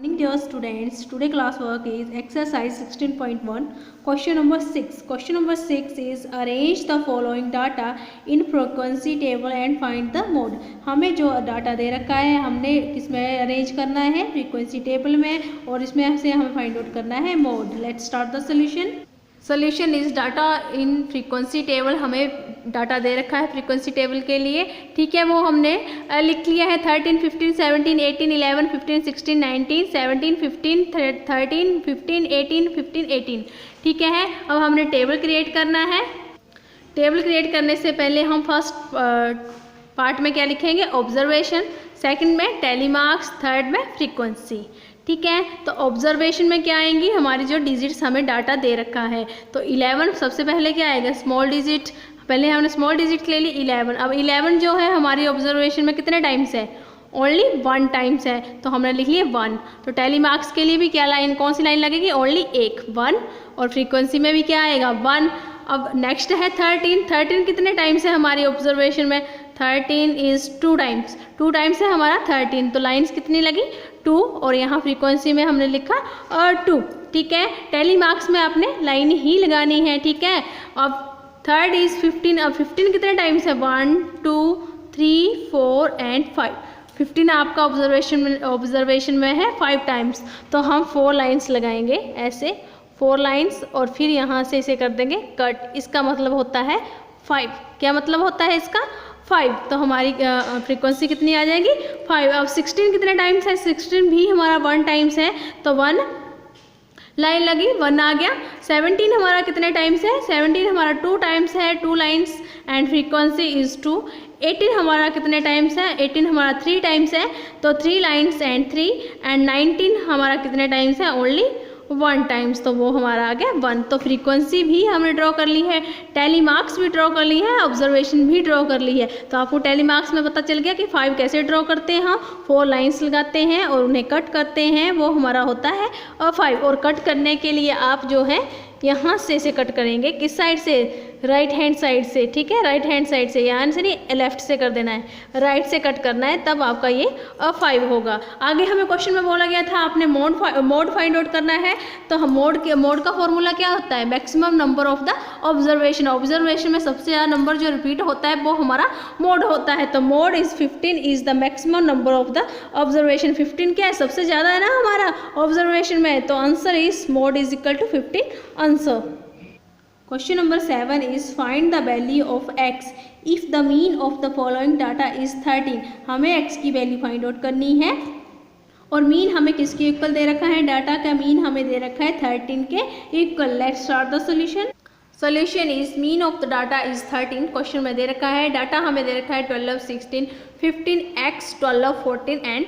Morning dear students, today class work is exercise 16.1 question number 6. Question number 6 is arrange the following data in frequency table and find the mode. हमें जो data दे रखा है हमने किसमें arrange करना है, frequency table में, और इसमें से हमें फाइंड आउट करना है mode. Let's start the solution. Solution is data in frequency table. हमें डाटा दे रखा है फ्रीक्वेंसी टेबल के लिए, ठीक है. वो हमने लिख लिया है 13, 15, 17, 18, 11, 15, 16, 19, 17, 15, 13, 15, 18, 15, 18, ठीक है. अब हमने टेबल क्रिएट करना है. टेबल क्रिएट करने से पहले हम फर्स्ट पार्ट में क्या लिखेंगे, ऑब्जर्वेशन, सेकंड में टैली मार्क्स, थर्ड में फ्रीक्वेंसी, ठीक है. तो ऑब्जर्वेशन में क्या आएंगी, हमारी जो डिजिट्स हमें डाटा दे रखा है. तो 11 सबसे पहले क्या आएगा, स्मॉल डिजिट. पहले हमने स्मॉल डिजिट ले ली 11. अब 11 जो है हमारी ऑब्जर्वेशन में कितने टाइम्स है, ओनली 1 टाइम्स है, तो हमने लिख लिए 1. तो टैली मार्क्स के लिए भी क्या लाइन, कौन सी लाइन लगेगी, ओनली एक 1. और फ्रीक्वेंसी में भी क्या आएगा, 1. अब नेक्स्ट है 13. 13 कितने टाइम्स है हमारी ऑब्जर्वेशन में, 13 इज़ 2 टाइम्स. 2 टाइम्स है हमारा 13. तो लाइन्स कितनी लगी, 2. और यहाँ फ्रीक्वेंसी में हमने लिखा 2, ठीक है. टैली मार्क्स में आपने लाइन ही लगानी है, ठीक है. अब थर्ड इज़ 15. अब 15 कितने टाइम्स है, 1, 2, 3, 4 एंड 5. 15 आपका ऑब्जर्वेशन में है 5 टाइम्स. तो हम 4 लाइन्स लगाएंगे, ऐसे 4 लाइन्स, और फिर यहाँ से इसे कर देंगे कट. इसका मतलब होता है 5. क्या मतलब होता है इसका, 5. तो हमारी फ्रीक्वेंसी कितनी आ जाएगी, 5. अब 16 कितने टाइम्स है, 16 भी हमारा 1 टाइम्स है, तो 1 लाइन लगी, 1 आ गया. 17 हमारा कितने टाइम्स है, 17 हमारा 2 टाइम्स है, 2 लाइन्स एंड फ्रीक्वेंसी इज़ 2. 18 हमारा कितने टाइम्स है, 18 हमारा 3 टाइम्स है, तो 3 लाइन्स एंड 3. एंड 19 हमारा कितने टाइम्स है, ओनली 1 टाइम्स, तो वो हमारा आ गया 1. तो फ्रीक्वेंसी भी हमने ड्रॉ कर ली है, टैली मार्क्स भी ड्रॉ कर ली है, ऑब्जर्वेशन भी ड्रॉ कर ली है. तो आपको टैली मार्क्स में पता चल गया कि 5 कैसे ड्रॉ करते हैं. हम 4 लाइन्स लगाते हैं और उन्हें कट करते हैं, वो हमारा होता है 5. और कट करने के लिए आप जो है यहाँ से इसे कट करेंगे, किस साइड से, राइट हैंड साइड से, ठीक है. राइट हैंड साइड से, यहाँ से नहीं, लेफ्ट से कर देना है, राइट से कट करना है, तब आपका ये 5 होगा. आगे हमें क्वेश्चन में बोला गया था आपने मोड फाइंड आउट करना है. तो हम मोड का फॉर्मूला क्या होता है, maximum number of the observation. Observation में सबसे ज़्यादा नंबर जो रिपीट होता है वो हमारा मोड होता है. तो mode is 15 is the maximum number of the observation. 15 क्या है, सबसे ज़्यादा है ना हमारा ऑब्जर्वेशन में, तो answer is mode is equal to 15 answer. Question number 7 is find the value of x if the mean of the following data is 13. हमें x की वैल्यू फाइंड आउट करनी है, और मीन हमें किसके इक्वल दे रखा है, डाटा का मीन हमें दे रखा है 13 के equal. Let's start the solution. Solution is mean of the data is 13. Question में दे रखा है, डाटा हमें दे रखा है 12, 16, 15, x, 12, 14 एंड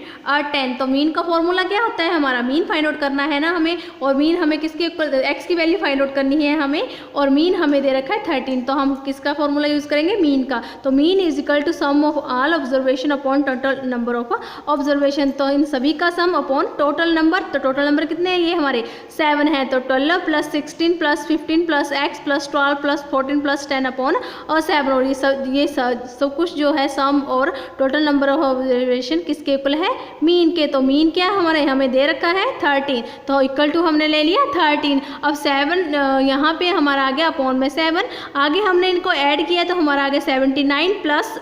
10. तो मीन का फॉर्मूला क्या होता है, हमारा मीन फाइंड आउट करना है ना हमें, और मीन हमें किसके इक्वल, x की वैल्यू फाइंड आउट करनी है हमें, और मीन हमें दे रखा है 13. तो हम किसका फॉर्मूला यूज़ करेंगे, मीन का. तो mean is equal to sum of all observation upon total number of observation. तो इन सभी का सम अपॉन टोटल नंबर. तो टोटल नंबर कितने हैं, ये हमारे 7 है. तो 12 plus 16 plus 15 plus x plus 12 plus 14 plus 10 upon 7. और ये सब कुछ जो है सम और टोटल नंबर ऑफ ऑब्जर्वेशन किसके इक्वल है, मीन के. तो मीन क्या हमारे हमें दे रखा है 13, तो इक्वल टू हमने ले लिया 13. अब 7 यहाँ पे हमारा आ गया अपॉन में 7. आगे हमने इनको ऐड किया तो हमारा आ गया 79 प्लस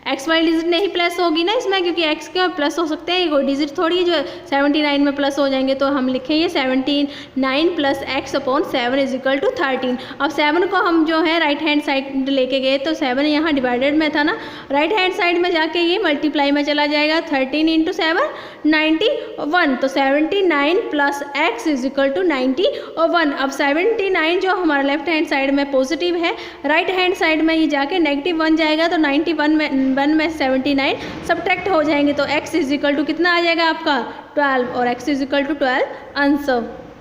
एक्स वाली डिजिट नहीं प्लस होगी ना इसमें, क्योंकि एक्स के प्लस हो सकते हैं, कोई डिजिट थोड़ी है जो 79 में प्लस हो जाएंगे. तो हम लिखेंगे 79 plus x upon 7 is equal to 13. अब 7 को हम जो है राइट हैंड साइड लेके गए, तो 7 यहाँ डिवाइडेड में था ना, राइट हैंड साइड में जाके ये मल्टीप्लाई में चला जाएगा. 13 इंटू 7 91. तो 79 plus x is equal to 91. अब 79 जो हमारा लेफ्ट हैंड साइड में पॉजिटिव है, राइट हैंड साइड में ये जाके नेगेटिव 1 जाएगा, तो 91 में 79 सब्ट्रैक्ट हो जाएंगे. तो x इज इक्वल टू कितना आ जाएगा आपका 12, और x is equal to 12 answer.